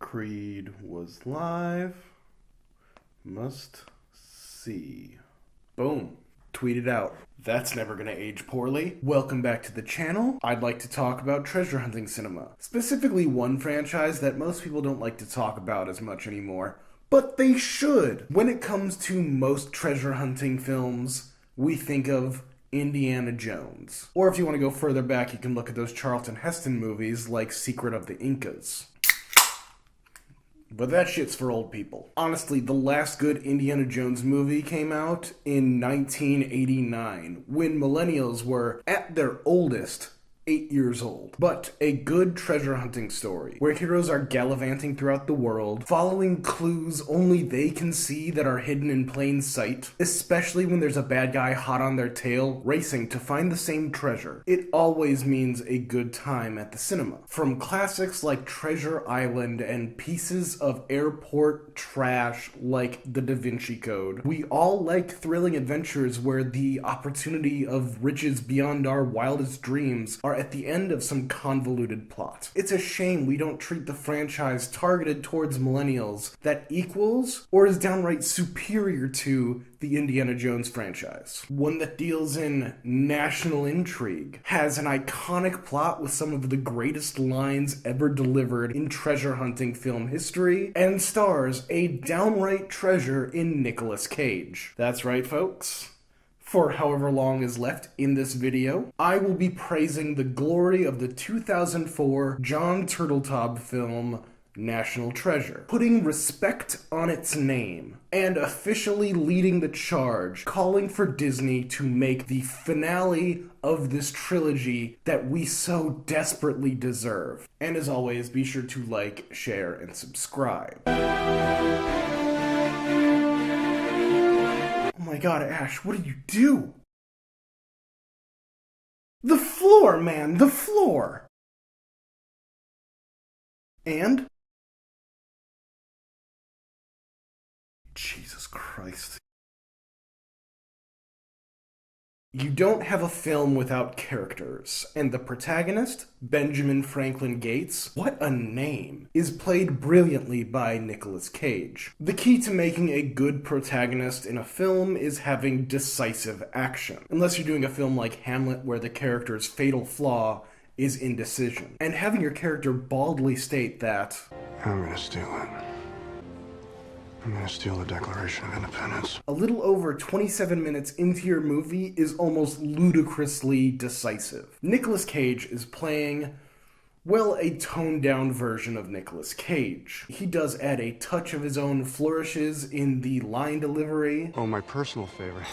Creed was live. Must see. Boom. Tweeted out. That's never gonna age poorly. Welcome back to the channel. I'd like to talk about treasure hunting cinema. Specifically one franchise that most people don't like to talk about as much anymore. But they should! When it comes to most treasure hunting films, we think of Indiana Jones. Or if you want to go further back, you can look at those Charlton Heston movies like Secret of the Incas. But that shit's for old people. Honestly, the last good Indiana Jones movie came out in 1989, when millennials were, at their oldest, 8 years old. But a good treasure hunting story, where heroes are gallivanting throughout the world, following clues only they can see that are hidden in plain sight, especially when there's a bad guy hot on their tail, racing to find the same treasure. It always means a good time at the cinema. From classics like Treasure Island and pieces of airport trash like The Da Vinci Code, we all like thrilling adventures where the opportunity of riches beyond our wildest dreams are at the end of some convoluted plot. It's a shame we don't treat the franchise targeted towards millennials that equals or is downright superior to the Indiana Jones franchise. One that deals in national intrigue, has an iconic plot with some of the greatest lines ever delivered in treasure hunting film history, and stars a downright treasure in Nicolas Cage. That's right, folks. For however long is left in this video, I will be praising the glory of the 2004 John Turteltaub film, National Treasure, putting respect on its name, and officially leading the charge, calling for Disney to make the finale of this trilogy that we so desperately deserve. And as always, be sure to like, share, and subscribe. Oh my god, Ash, what did you do? The floor, man, the floor! And? Jesus Christ. You don't have a film without characters, and the protagonist, Benjamin Franklin Gates, what a name, is played brilliantly by Nicolas Cage. The key to making a good protagonist in a film is having decisive action, unless you're doing a film like Hamlet where the character's fatal flaw is indecision, and having your character baldly state that, I'm gonna steal it. I'm gonna steal the Declaration of Independence. A little over 27 minutes into your movie is almost ludicrously decisive. Nicolas Cage is playing, well, a toned-down version of Nicolas Cage. He does add a touch of his own flourishes in the line delivery. Oh, my personal favorite.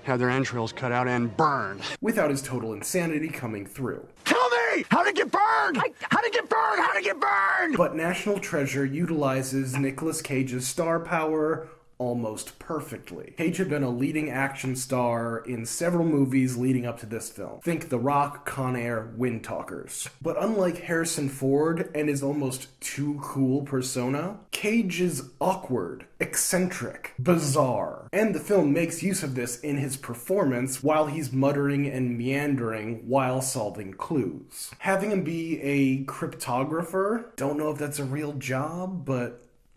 Have their entrails cut out and burned. Without his total insanity coming through. Tell me! How'd it get burned? How'd it get burned? How'd it get burned? But National Treasure utilizes Nicolas Cage's star power almost perfectly. Cage had been a leading action star in several movies leading up to this film. Think The Rock, Con Air, Wind Talkers. But unlike Harrison Ford and his almost too cool persona, Cage is awkward, eccentric, bizarre. And the film makes use of this in his performance while he's muttering and meandering while solving clues. Having him be a cryptographer, don't know if that's a real job,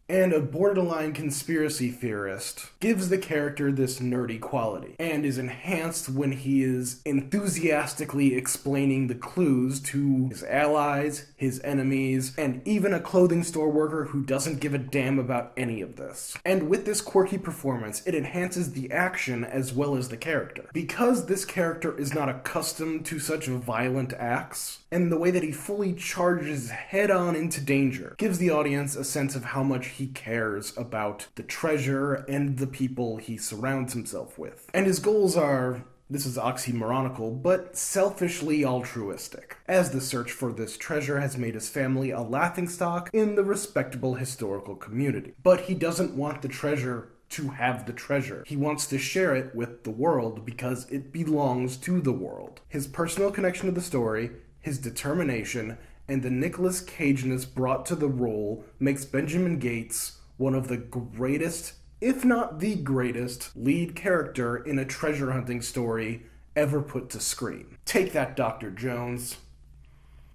and a borderline conspiracy theorist gives the character this nerdy quality, and is enhanced when he is enthusiastically explaining the clues to his allies, his enemies, and even a clothing store worker who doesn't give a damn about any of this. And with this quirky performance, it enhances the action as well as the character. Because this character is not accustomed to such violent acts, and the way that he fully charges head-on into danger gives the audience a sense of how much he cares about the treasure and the people he surrounds himself with. And his goals are, this is oxymoronical, but selfishly altruistic, as the search for this treasure has made his family a laughingstock in the respectable historical community. But he doesn't want the treasure to have the treasure. He wants to share it with the world because it belongs to the world. His personal connection to the story, his determination, and the Nicolas Cageness brought to the role makes Benjamin Gates one of the greatest, if not the greatest, lead character in a treasure hunting story ever put to screen. Take that, Dr. Jones.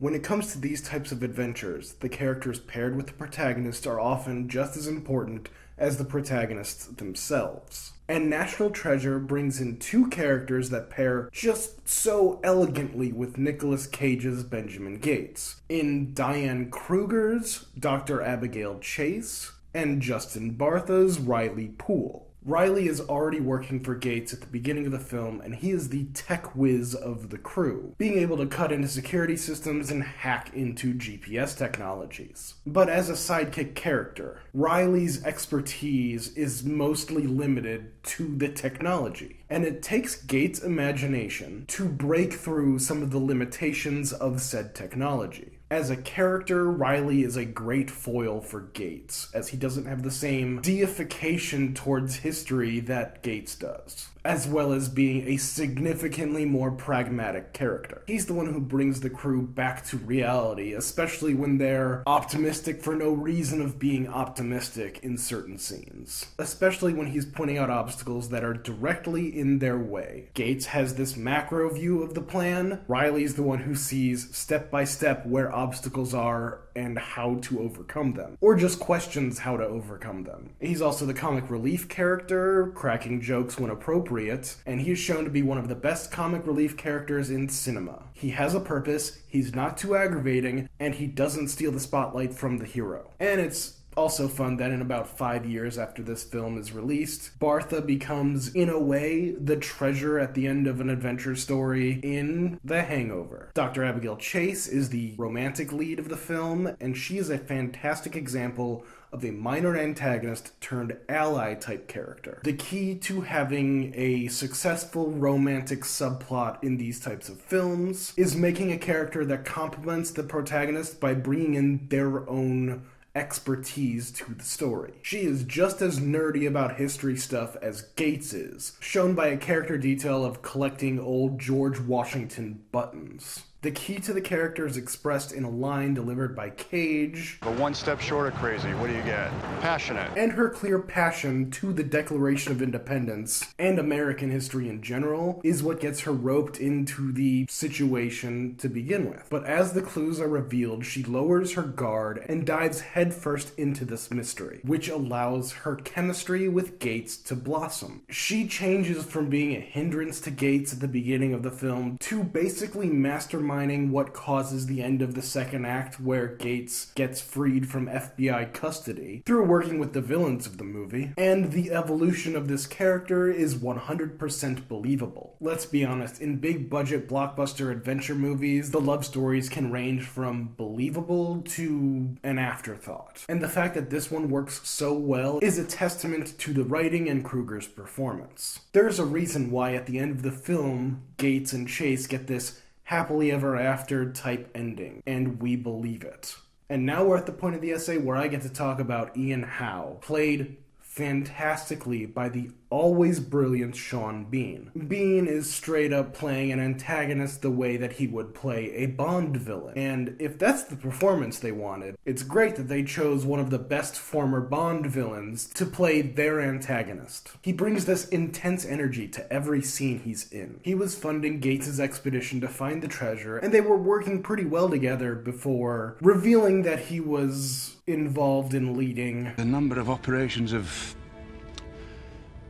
When it comes to these types of adventures, the characters paired with the protagonist are often just as important as the protagonists themselves. And National Treasure brings in two characters that pair just so elegantly with Nicolas Cage's Benjamin Gates, in Diane Kruger's Dr. Abigail Chase, and Justin Bartha's Riley Poole. Riley is already working for Gates at the beginning of the film, and he is the tech whiz of the crew, being able to cut into security systems and hack into GPS technologies. But as a sidekick character, Riley's expertise is mostly limited to the technology, and it takes Gates' imagination to break through some of the limitations of said technology. As a character, Riley is a great foil for Gates, as he doesn't have the same deification towards history that Gates does, as well as being a significantly more pragmatic character. He's the one who brings the crew back to reality, especially when they're optimistic for no reason of being optimistic in certain scenes, especially when he's pointing out obstacles that are directly in their way. Gates has this macro view of the plan. Riley's the one who sees step by step where obstacles are and how to overcome them, or just questions how to overcome them. He's also the comic relief character, cracking jokes when appropriate, and he is shown to be one of the best comic relief characters in cinema. He has a purpose, he's not too aggravating, and he doesn't steal the spotlight from the hero. And it's also fun that in about 5 years after this film is released, Bartha becomes, in a way, the treasure at the end of an adventure story in The Hangover. Dr. Abigail Chase is the romantic lead of the film, and she is a fantastic example of a minor antagonist turned ally type character. The key to having a successful romantic subplot in these types of films is making a character that complements the protagonist by bringing in their own expertise to the story. She is just as nerdy about history stuff as Gates is, shown by a character detail of collecting old George Washington buttons. The key to the character is expressed in a line delivered by Cage. But one step short of crazy, what do you get? Passionate. And her clear passion to the Declaration of Independence and American history in general is what gets her roped into the situation to begin with. But as the clues are revealed, she lowers her guard and dives headfirst into this mystery, which allows her chemistry with Gates to blossom. She changes from being a hindrance to Gates at the beginning of the film to basically masterminding what causes the end of the second act, where Gates gets freed from FBI custody through working with the villains of the movie, and the evolution of this character is 100% believable. Let's be honest, in big budget blockbuster adventure movies, the love stories can range from believable to an afterthought. And the fact that this one works so well is a testament to the writing and Kruger's performance. There's a reason why at the end of the film, Gates and Chase get this happily ever after type ending, and we believe it. And now we're at the point of the essay where I get to talk about Ian Howe, played fantastically by the always brilliant Sean Bean. Bean is straight up playing an antagonist the way that he would play a Bond villain. And if that's the performance they wanted, it's great that they chose one of the best former Bond villains to play their antagonist. He brings this intense energy to every scene he's in. He was funding Gates' expedition to find the treasure, and they were working pretty well together before revealing that he was involved in leading a number of operations of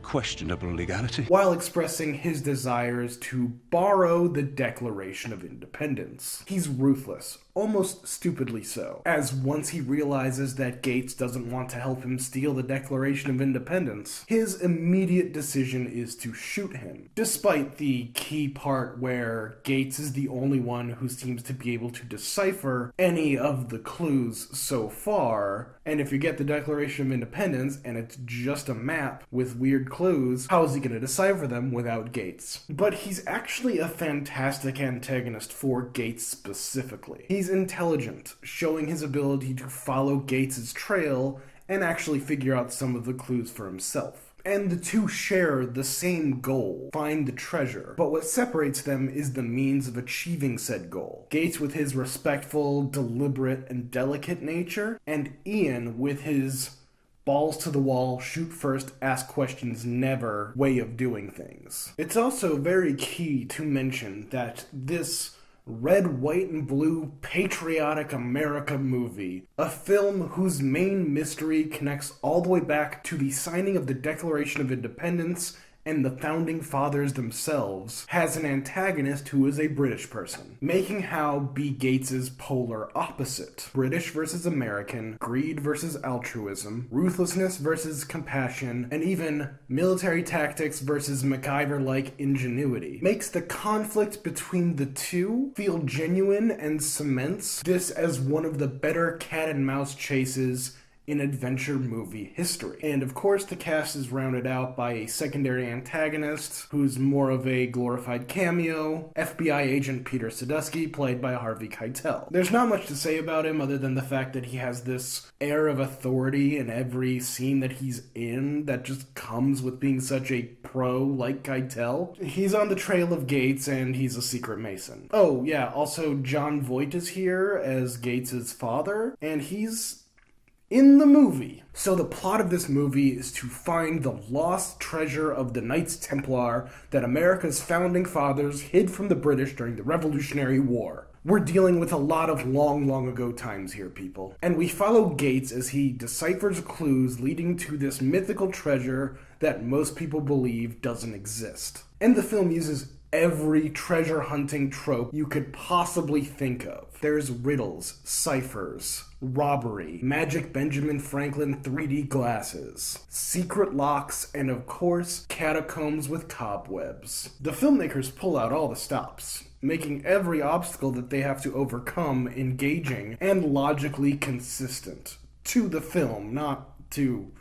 questionable legality, while expressing his desires to borrow the Declaration of Independence. He's ruthless, almost stupidly so, as once he realizes that Gates doesn't want to help him steal the Declaration of Independence, his immediate decision is to shoot him, despite the key part where Gates is the only one who seems to be able to decipher any of the clues so far. And if you get the Declaration of Independence and it's just a map with weird clues, how is he going to decipher them without Gates? But he's actually a fantastic antagonist for Gates specifically. He's intelligent, showing his ability to follow Gates' trail and actually figure out some of the clues for himself. And the two share the same goal, find the treasure. But what separates them is the means of achieving said goal. Gates with his respectful, deliberate, and delicate nature, and Ian with his balls to the wall, shoot first, ask questions never way of doing things. It's also very key to mention that this red, white, and blue patriotic America movie. A film whose main mystery connects all the way back to the signing of the Declaration of Independence and the Founding Fathers themselves, has an antagonist who is a British person, making Howe be Gates's polar opposite. British versus American, greed versus altruism, ruthlessness versus compassion, and even military tactics versus MacGyver-like ingenuity makes the conflict between the two feel genuine and cements this as one of the better cat and mouse chases in adventure movie history. And of course, the cast is rounded out by a secondary antagonist who's more of a glorified cameo, FBI agent Peter Sadusky, played by Harvey Keitel. There's not much to say about him other than the fact that he has this air of authority in every scene that he's in that just comes with being such a pro like Keitel. He's on the trail of Gates and he's a secret Mason. Oh yeah, also John Voight is here as Gates's father, and he's in the movie. So the plot of this movie is to find the lost treasure of the Knights Templar that America's founding fathers hid from the British during the Revolutionary War. We're dealing with a lot of long ago times here, people. And we follow Gates as he deciphers clues leading to this mythical treasure that most people believe doesn't exist. And the film uses every treasure hunting trope you could possibly think of. There's riddles, ciphers, robbery, magic Benjamin Franklin 3D glasses, secret locks, and of course, catacombs with cobwebs. The filmmakers pull out all the stops, making every obstacle that they have to overcome engaging and logically consistent to the film, not to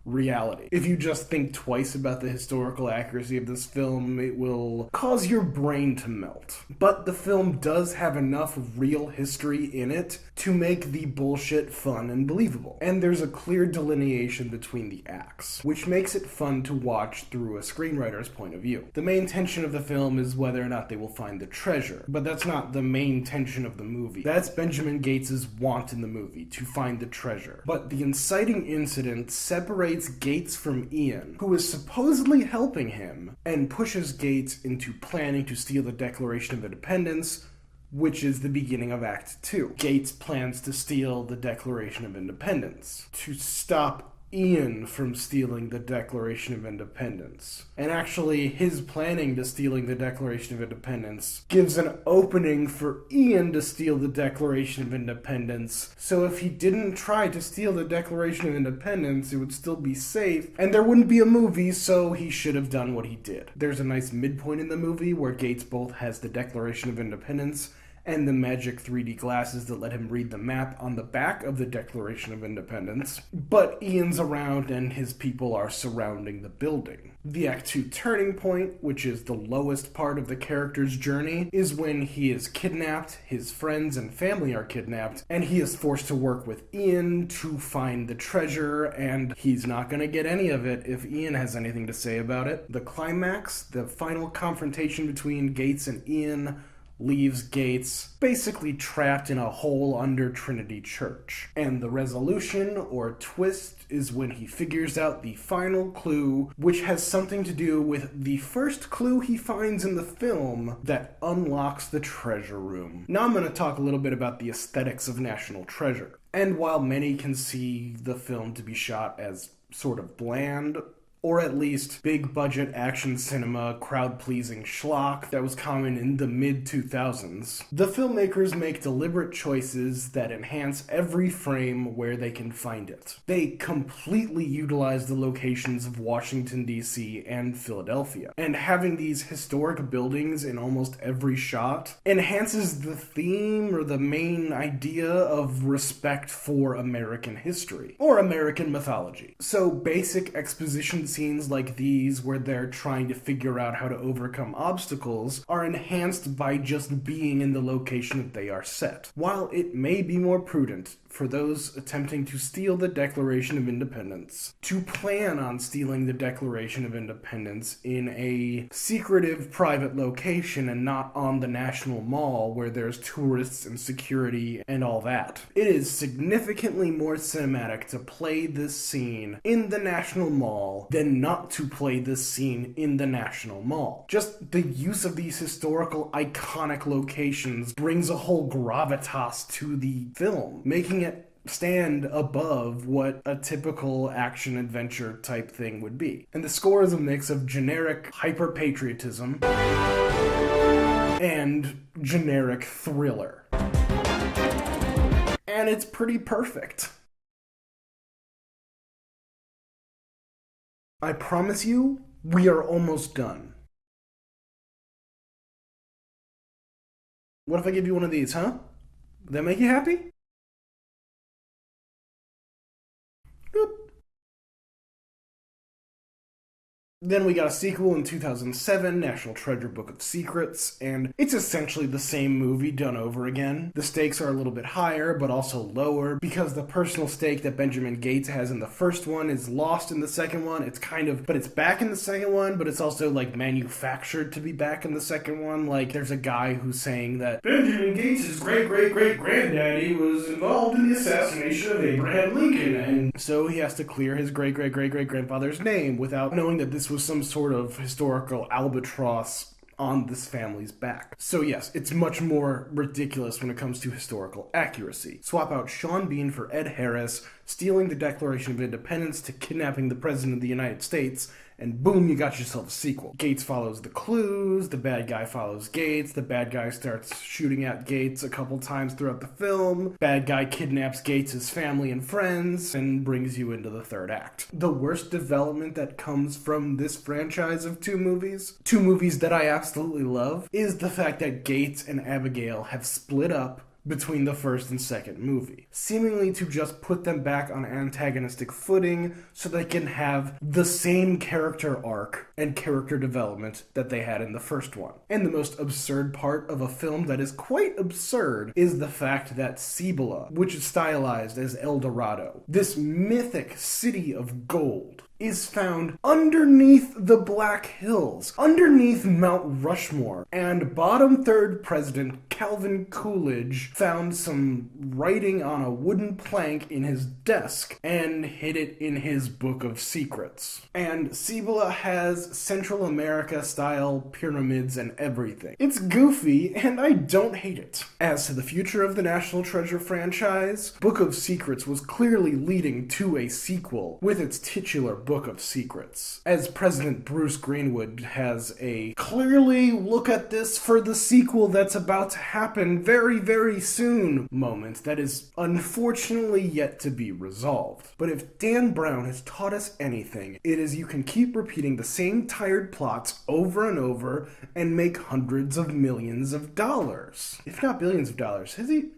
reality. If you just think twice about the historical accuracy of this film, it will cause your brain to melt. But the film does have enough real history in it to make the bullshit fun and believable. And there's a clear delineation between the acts, which makes it fun to watch through a screenwriter's point of view. The main tension of the film is whether or not they will find the treasure, but that's not the main tension of the movie. That's Benjamin Gates's want in the movie, to find the treasure. But the inciting incident separates Gates from Ian, who is supposedly helping him, and pushes Gates into planning to steal the Declaration of Independence, which is the beginning of Act 2. Gates plans to steal the Declaration of Independence to stop Ian from stealing the Declaration of Independence. And actually, his planning to stealing the Declaration of Independence gives an opening for Ian to steal the Declaration of Independence. So if he didn't try to steal the Declaration of Independence, it would still be safe, and there wouldn't be a movie, so he should have done what he did. There's a nice midpoint in the movie where Gates both has the Declaration of Independence and the magic 3D glasses that let him read the map on the back of the Declaration of Independence. But Ian's around and his people are surrounding the building. The Act 2 turning point, which is the lowest part of the character's journey, is when he is kidnapped, his friends and family are kidnapped, and he is forced to work with Ian to find the treasure, and he's not going to get any of it if Ian has anything to say about it. The climax, the final confrontation between Gates and Ian, leaves Gates basically trapped in a hole under Trinity Church. And the resolution, or twist, is when he figures out the final clue, which has something to do with the first clue he finds in the film that unlocks the treasure room. Now I'm going to talk a little bit about the aesthetics of National Treasure. And while many can see the film to be shot as sort of bland, or at least big-budget action cinema, crowd-pleasing schlock that was common in the mid-2000s, the filmmakers make deliberate choices that enhance every frame where they can find it. They completely utilize the locations of Washington, D.C. and Philadelphia, and having these historic buildings in almost every shot enhances the theme or the main idea of respect for American history, or American mythology. So basic exposition scenes like these, where they're trying to figure out how to overcome obstacles, are enhanced by just being in the location that they are set. While it may be more prudent for those attempting to steal the Declaration of Independence to plan on stealing the Declaration of Independence in a secretive private location and not on the National Mall where there's tourists and security and all that. It is significantly more cinematic to play this scene in the National Mall than not to play this scene in the National Mall. Just the use of these historical iconic locations brings a whole gravitas to the film, making it stand above what a typical action-adventure type thing would be. And the score is a mix of generic hyper-patriotism and generic thriller. And it's pretty perfect. I promise you, we are almost done. What if I give you one of these, huh? Would that make you happy? Boop. Then we got a sequel in 2007, National Treasure Book of Secrets, and it's essentially the same movie done over again. The stakes are a little bit higher, but also lower, because the personal stake that Benjamin Gates has in the first one is lost in the second one. But it's back in the second one, but it's also, like, manufactured to be back in the second one. Like, there's a guy who's saying that Benjamin Gates' great-great-great-granddaddy was involved in the assassination of Abraham Lincoln, and so he has to clear his great-great-great-great-grandfather's name without knowing that this was some sort of historical albatross on this family's back. So yes, it's much more ridiculous when it comes to historical accuracy. Swap out Sean Bean for Ed Harris, stealing the Declaration of Independence to kidnapping the President of the United States, and boom, you got yourself a sequel. Gates follows the clues, the bad guy follows Gates, the bad guy starts shooting at Gates a couple times throughout the film, bad guy kidnaps Gates' family and friends, and brings you into the third act. The worst development that comes from this franchise of two movies that I absolutely love, is the fact that Gates and Abigail have split up between the first and second movie, seemingly to just put them back on antagonistic footing so they can have the same character arc and character development that they had in the first one. And the most absurd part of a film that is quite absurd is the fact that Cibola, which is stylized as El Dorado, this mythic city of gold, is found underneath the Black Hills, underneath Mount Rushmore, and bottom third president Calvin Coolidge found some writing on a wooden plank in his desk and hid it in his book of secrets. And Cibola has Central America style pyramids and everything. It's goofy, and I don't hate it. As to the future of the National Treasure franchise, Book of Secrets was clearly leading to a sequel with its titular Book of Secrets, as President Bruce Greenwood has a clearly look at this for the sequel that's about to happen very, very soon moment that is unfortunately yet to be resolved. But if Dan Brown has taught us anything, it is you can keep repeating the same tired plots over and over and make hundreds of millions of dollars. If not billions of dollars. Has he?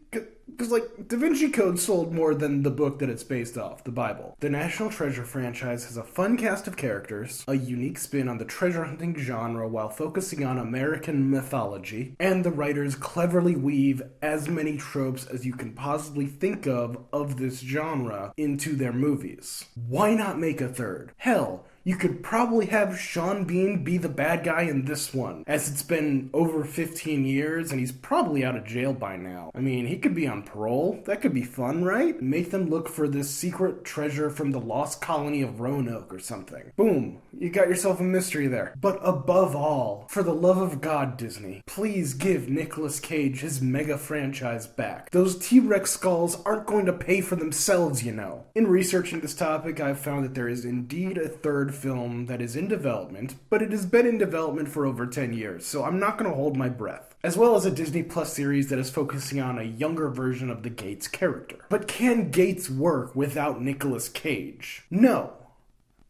Because, like, Da Vinci Code sold more than the book that it's based off, the Bible. The National Treasure franchise has a fun cast of characters, a unique spin on the treasure hunting genre while focusing on American mythology, and the writers cleverly weave as many tropes as you can possibly think of this genre into their movies. Why not make a third? Hell, you could probably have Sean Bean be the bad guy in this one, as it's been over 15 years and he's probably out of jail by now. I mean, he could be on parole. That could be fun, right? Make them look for this secret treasure from the lost colony of Roanoke or something. Boom, you got yourself a mystery there. But above all, for the love of God, Disney, please give Nicolas Cage his mega franchise back. Those T-Rex skulls aren't going to pay for themselves, you know. In researching this topic, I've found that there is indeed a third film that is in development, but it has been in development for over 10 years, so I'm not going to hold my breath. As well as a Disney Plus series that is focusing on a younger version of the Gates character. But can Gates work without Nicolas Cage? No.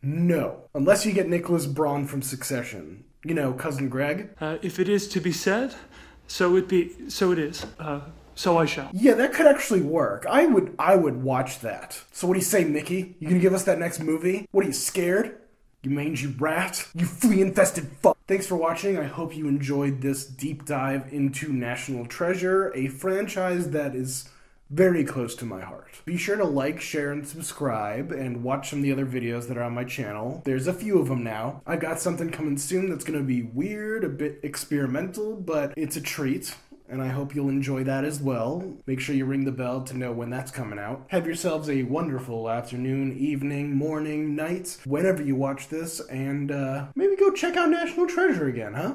No. Unless you get Nicholas Braun from Succession. You know, Cousin Greg. If it is to be said, so it is. So I shall. Yeah, that could actually work. I would watch that. So what do you say, Mickey? You gonna give us that next movie? What are you, scared? You mangy rat? You flea-infested fuck! Thanks for watching. I hope you enjoyed this deep dive into National Treasure, a franchise that is very close to my heart. Be sure to like, share, and subscribe, and watch some of the other videos that are on my channel. There's a few of them now. I've got something coming soon that's going to be weird, a bit experimental, but it's a treat. And I hope you'll enjoy that as well. Make sure you ring the bell to know when that's coming out. Have yourselves a wonderful afternoon, evening, morning, night, whenever you watch this, and maybe go check out National Treasure again, huh?